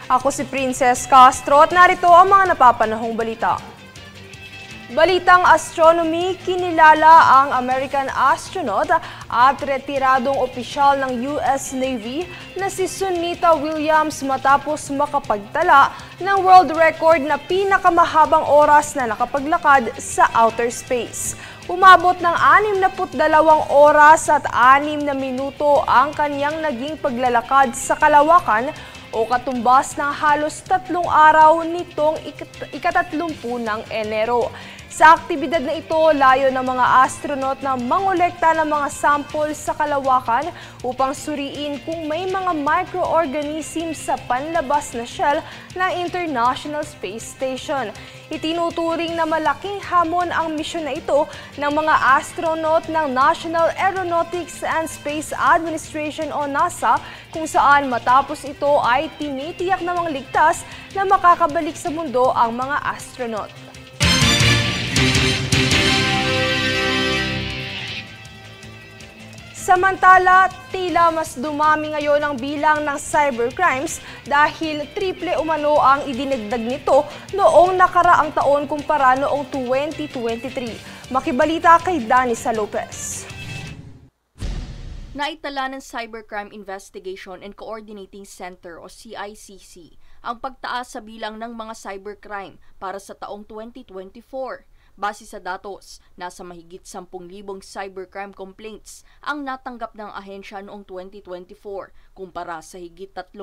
Ako si Princess Castro at narito ang mga napapanahong balita. Balitang astronomy, kinilala ang American astronaut at retiradong opisyal ng US Navy na si Sunita Williams matapos makapagtala ng world record na pinakamahabang oras na nakapaglakad sa outer space. Umabot ng 62 oras at 6 na minuto ang kanyang naging paglalakad sa kalawakan o katumbas ng halos 3 araw nitong ika-30 ng Enero. Sa aktibidad na ito, layo ng mga astronaut na mangolekta ng mga sample sa kalawakan upang suriin kung may mga microorganisms sa panlabas na shell ng International Space Station. Itinuturing na malaking hamon ang misyon na ito ng mga astronaut ng National Aeronautics and Space Administration o NASA, kung saan matapos ito ay tinitiyak namang ligtas na makakabalik sa mundo ang mga astronaut. Samantala, tila mas dumami ngayon ang bilang ng cybercrimes dahil triple umano ang idinagdag nito noong nakaraang taon kumpara noong 2023. Makibalita kay Danisa Lopez. Naitala ng Cybercrime Investigation and Coordinating Center o CICC ang pagtaas sa bilang ng mga cybercrime para sa taong 2024. Base sa datos, nasa mahigit 10,000 cybercrime complaints ang natanggap ng ahensya noong 2024 kumpara sa higit 3,000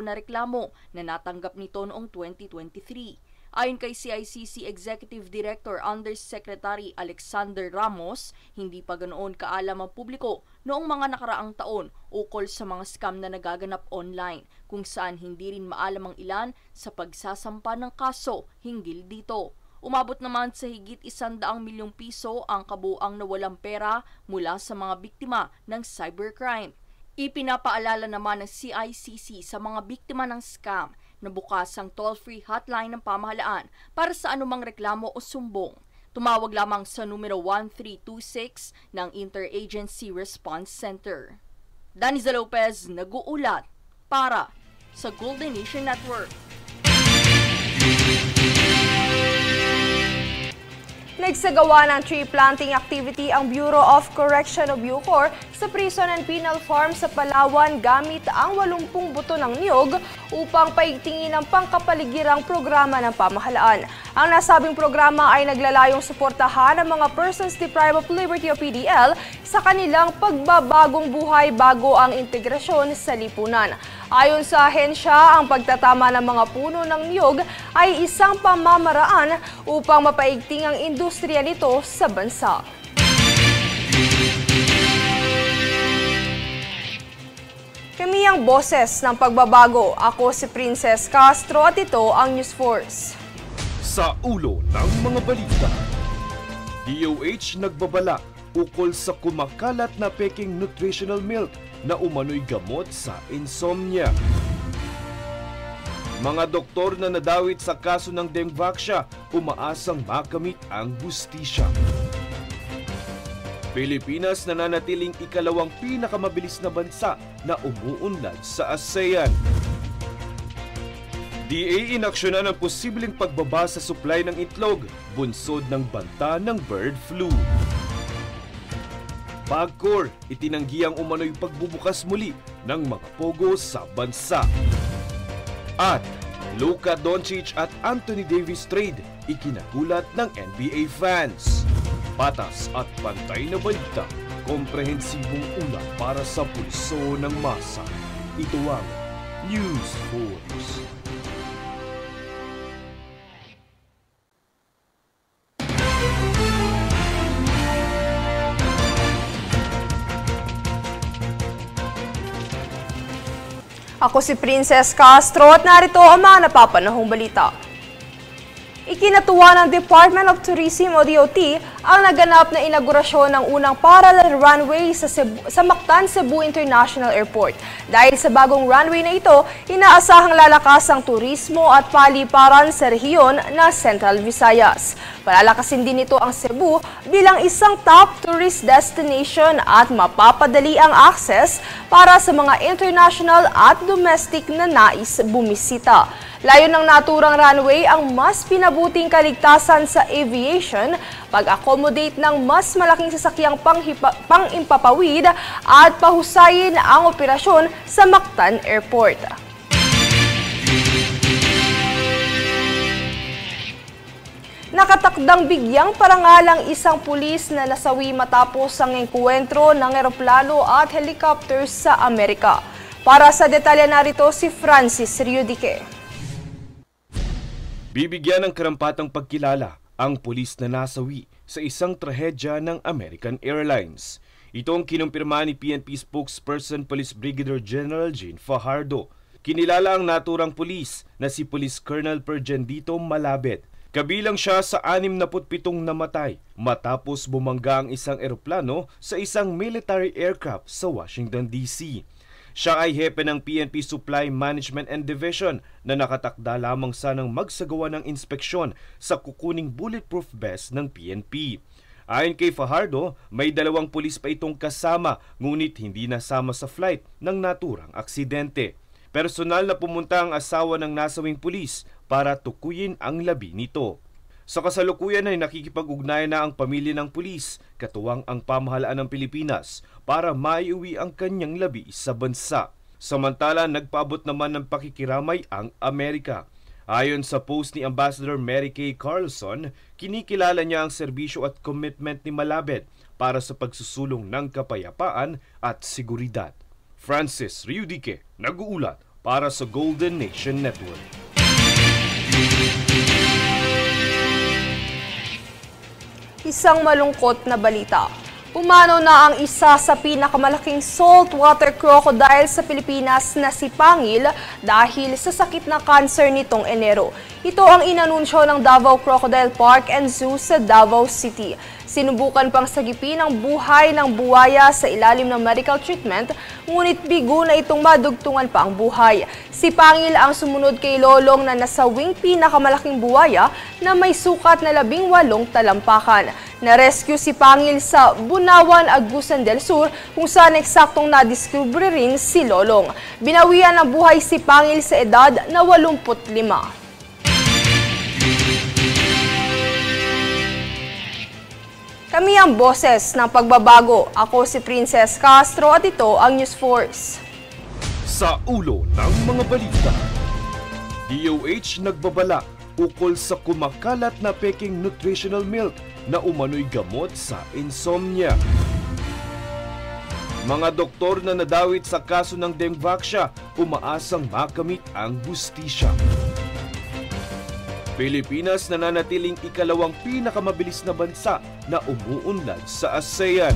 na reklamo na natanggap nito noong 2023. Ayon kay CICC Executive Director Undersecretary Alexander Ramos, hindi pa ganoon kaalam ang publiko noong mga nakaraang taon ukol sa mga scam na nagaganap online, kung saan hindi rin maalam ang ilan sa pagsasampa ng kaso hinggil dito. Umabot naman sa higit 100 milyong piso ang kabuang nawalang pera mula sa mga biktima ng cybercrime. Ipinapaalala naman ng CICC sa mga biktima ng scam na bukas ang toll-free hotline ng pamahalaan para sa anumang reklamo o sumbong. Tumawag lamang sa numero 1326 ng Interagency Response Center. Danisa Lopez, nag-uulat para sa Golden Nation Network. Nagsagawa ng tree planting activity ang Bureau of Correction o Bucor sa Prison and Penal Farm sa Palawan gamit ang 80 buto ng niyog upang paigtingin ang pangkapaligirang programa ng pamahalaan. Ang nasabing programa ay naglalayong suportahan ang mga persons deprived of liberty o PDL sa kanilang pagbabagong buhay bago ang integrasyon sa lipunan. Ayon sa ahensya, ang pagtatama ng mga puno ng niyog ay isang pamamaraan upang mapaigting ang industriya nito sa bansa. Kami ang boses ng pagbabago. Ako si Princess Castro at ito ang News Force. Sa ulo ng mga balita, DOH nagbabala ukol sa kumakalat na peking nutritional milk na umano'y gamot sa insomnia. Mga doktor na nadawit sa kaso ng Dengvaxia umaasang makamit ang hustisya. Pilipinas nananatiling ikalawang pinakamabilis na bansa na umuunlad sa ASEAN. DA inaksyonan ang posibleng pagbaba sa supply ng itlog, bunsod ng banta ng bird flu. PAGCOR, itinanggi ang umano'y pagbubukas muli ng mga pogo sa bansa. At Luka Doncic at Anthony Davis trade, ikinagulat ng NBA fans. Patas at pantay na balita, komprehensibong ulat para sa pulso ng masa. Ito ang News Force. Ako si Princess Castro at narito ang mga napapanahong balita. Ikinatuwa ng Department of Tourism o DOT ang naganap na inaugurasyon ng unang parallel runway sa Mactan, Cebu International Airport. Dahil sa bagong runway na ito, inaasahang lalakas ang turismo at paliparan sa rehiyon na Central Visayas. Palalakasin din ito ang Cebu bilang isang top tourist destination at mapapadali ang access para sa mga international at domestic na nais bumisita. Layo ng naturang runway ang mas pinabuting kaligtasan sa aviation, pag-accommodate ng mas malaking sasakyang pang-impapawid at pahusayin ang operasyon sa Mactan Airport. Nakatakdang bigyang parangal ang isang pulis na nasawi matapos ang engkwentro ng eroplano at helicopter sa Amerika. Para sa detalye narito si Francis Riudique. Bibigyan ng karampatang pagkilala ang pulis na nasawi sa isang trahedya ng American Airlines. Ito ang kinumpirma ni PNP spokesperson Police Brigadier General Jane Fajardo. Kinilala ang naturang pulis na si Police Colonel Pergendito Malabet. Kabilang siya sa 67 namatay matapos bumangga ang isang eroplano sa isang military aircraft sa Washington, D.C. Siya ay hepe ng PNP Supply Management and Division na nakatakda lamang sanang magsagawa ng inspeksyon sa kukuning bulletproof vest ng PNP. Ayon kay Fajardo, may 2 pulis pa itong kasama ngunit hindi nasama sa flight ng naturang aksidente. Personal na pumunta ang asawa ng nasawing pulis para tukuyin ang labi nito. Sa kasalukuyan ay nakikipag-ugnayan na ang pamilya ng pulis, katuwang ang pamahalaan ng Pilipinas para maiuwi ang kanyang labi sa bansa. Samantala, nagpaabot naman ng pakikiramay ang Amerika. Ayon sa post ni Ambassador Mary Kay Carlson, kinikilala niya ang serbisyo at commitment ni Malabet para sa pagsusulong ng kapayapaan at seguridad. Francis Riudique, nag-uulat para sa Golden Nation Network. Isang malungkot na balita. Pumanaw na ang isa sa pinakamalaking saltwater crocodile sa Pilipinas na si Pangil dahil sa sakit na cancer nitong Enero. Ito ang inanunsyo ng Davao Crocodile Park and Zoo sa Davao City. Sinubukan pang sagipin ang buhay ng buwaya sa ilalim ng medical treatment, ngunit bigo na itong madugtungan pa ang buhay. Si Pangil ang sumunod kay Lolong na nasawing pinakamalaking buwaya na may sukat na 18 talampakan. Na-rescue si Pangil sa Bunawan, Agusan del Sur, kung saan eksaktong nadiskubre rin si Lolong. Binawian ng buhay si Pangil sa edad na 85. Kami ang boses ng pagbabago. Ako si Princess Castro at ito ang News Force. Sa ulo ng mga balita, DOH nagbabala ukol sa kumakalat na peking nutritional milk na umano'y gamot sa insomnia. Mga doktor na nadawit sa kaso ng Dengvaxia umaasang makamit ang hustisya. Pilipinas nananatiling ikalawang pinakamabilis na bansa na umuunlad sa ASEAN.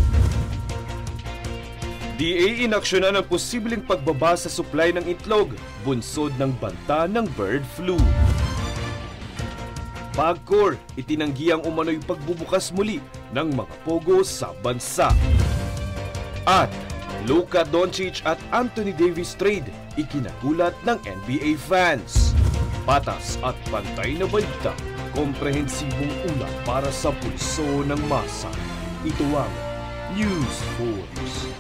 DA inaksyonan ang posibleng pagbaba sa supply ng itlog, bunsod ng banta ng bird flu. PAGCOR, itinanggi ang umano'y pagbubukas muli ng mga pogo sa bansa. At Luka Doncic at Anthony Davis trade, ikinagulat ng NBA fans. Patas at pantay na balita, komprehensibong ulat para sa pulso ng masa. Ito ang News Force.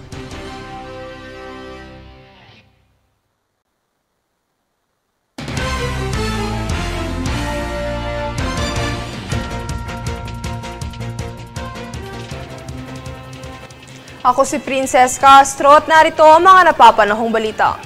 Ako si Princess Castro at narito ang mga napapanahong balita.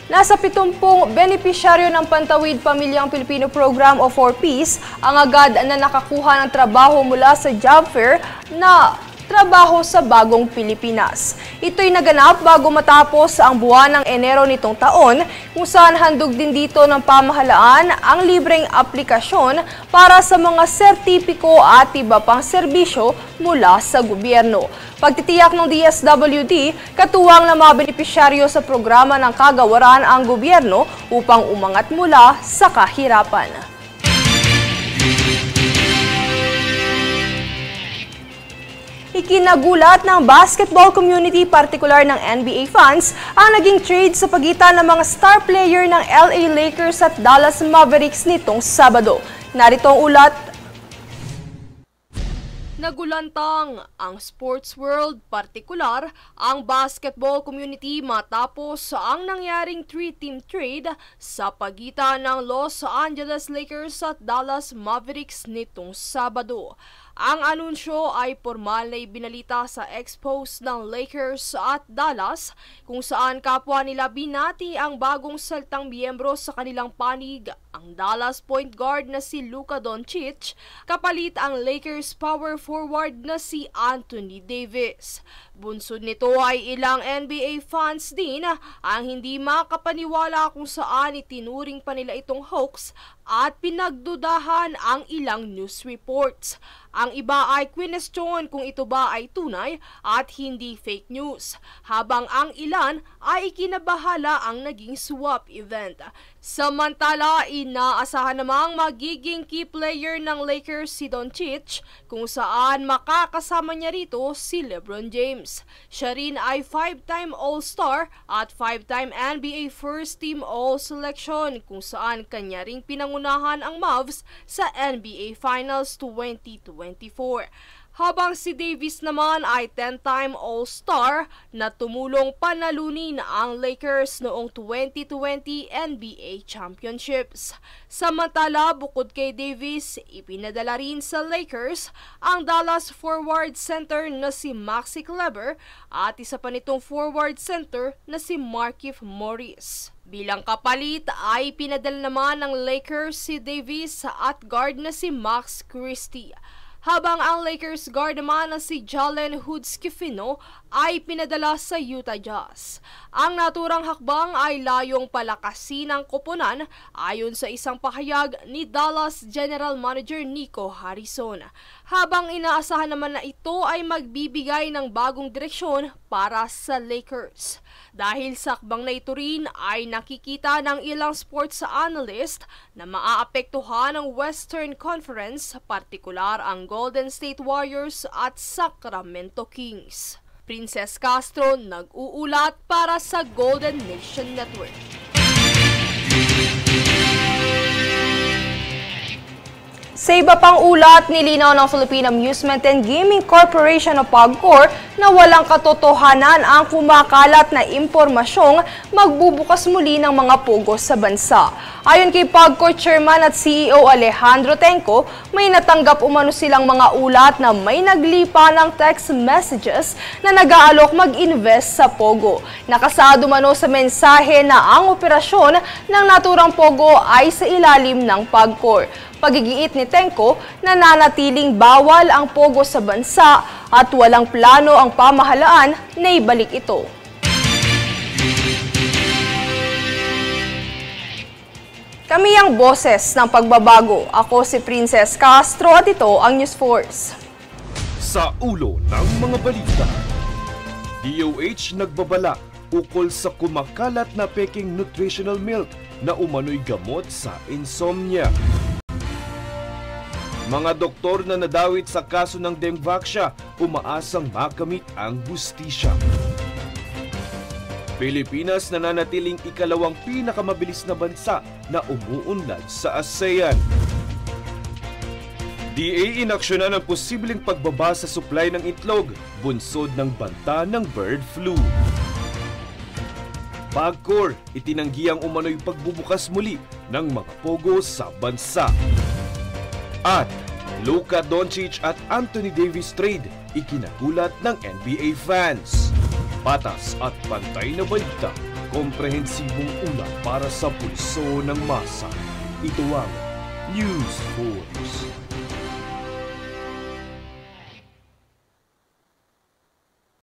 Nasa 70 benepisyaryo ng Pantawid Pamilyang Pilipino Program o 4Ps ang agad na nakakuha ng trabaho mula sa job fair na trabaho sa Bagong Pilipinas. Ito'y naganap bago matapos ang buwan ng Enero nitong taon, kung saan handog din dito ng pamahalaan ang libreng aplikasyon para sa mga sertipiko at iba pang serbisyo mula sa gobyerno. Pagtitiyak ng DSWD, katuwang na mga benepisyaryo sa programa ng kagawaran ang gobyerno upang umangat mula sa kahirapan. Ikinagulat ng basketball community, partikular ng NBA fans, ang naging trade sa pagitan ng mga star player ng LA Lakers at Dallas Mavericks nitong Sabado. Narito ang ulat. Nagulantang ang sports world, partikular ang basketball community matapos ang nangyaring 3-team trade sa pagitan ng Los Angeles Lakers at Dallas Mavericks nitong Sabado. Ang anunsyo ay formal na ibinalita sa ex-post ng Lakers at Dallas, kung saan kapwa nila binati ang bagong saltang miyembro sa kanilang panig, ang Dallas point guard na si Luka Doncic, kapalit ang Lakers power forward na si Anthony Davis. Bunsod nito ay ilang NBA fans din ang hindi makapaniwala kung saan itinuring pa nila itong hoax at pinagdudahan ang ilang news reports. Ang iba ay question kung ito ba ay tunay at hindi fake news, habang ang ilan ay ikinabahala ang naging swap event. Samantala, inaasahan namang magiging key player ng Lakers si Doncic, kung saan makakasama niya rito si LeBron James. Siya rin ay 5-time All-Star at 5-time NBA First Team All-Selection, kung saan kanya ring pinangunahan ang Mavs sa NBA Finals 2024. Habang si Davis naman ay 10-time All-Star na tumulong panalunin ang Lakers noong 2020 NBA Championships. Samantala, bukod kay Davis, ipinadala rin sa Lakers ang Dallas forward center na si Maxi Kleber at isa pa nitong forward center na si Markieff Morris. Bilang kapalit ay pinadala naman ng Lakers si Davis at guard na si Max Christie. Habang ang Lakers guard naman na si Jalen Hood-Schifino ay pinadala sa Utah Jazz. Ang naturang hakbang ay layong palakasin ang koponan ayon sa isang pahayag ni Dallas General Manager Nico Harrison. Habang inaasahan naman na ito ay magbibigay ng bagong direksyon para sa Lakers. Dahil sa hakbang na ito rin ay nakikita ng ilang sports analyst na maaapektuhan ang Western Conference, partikular ang Golden State Warriors at Sacramento Kings. Princess Castro nag-uulat para sa Golden Nation Network. Sa iba pang ulat, nilinaw ng Philippine Amusement and Gaming Corporation o PAGCOR na walang katotohanan ang kumakalat na impormasyong magbubukas muli ng mga pogo sa bansa. Ayon kay PAGCOR Chairman at CEO Alejandro Tenco, may natanggap umano silang mga ulat na may naglipa ng text messages na nag-aalok mag-invest sa pogo. Nakasado umano sa mensahe na ang operasyon ng naturang pogo ay sa ilalim ng PAGCOR. Pagigiit ni Tenco, nananatiling bawal ang pogo sa bansa at walang plano ang pamahalaan na ibalik ito. Kami ang boses ng pagbabago. Ako si Princess Castro at ito ang News Force. Sa ulo ng mga balita, DOH nagbabala ukol sa kumakalat na peking nutritional milk na umano'y gamot sa insomnia. Mga doktor na nadawit sa kaso ng Dengvaxia umaasang makamit ang hustisya. Pilipinas nananatiling ikalawang pinakamabilis na bansa na umuunlad sa ASEAN. DA inaksyonan ang posibleng pagbaba sa supply ng itlog, bunsod ng banta ng bird flu. PAGCOR, itinanggi ang umano'y pagbubukas muli ng mga pogo sa bansa. At Luka Doncic at Anthony Davis trade, ikinagulat ng NBA fans. Patas at pantay na balita, komprehensibong ulat para sa pulso ng masa. Ito ang News Force.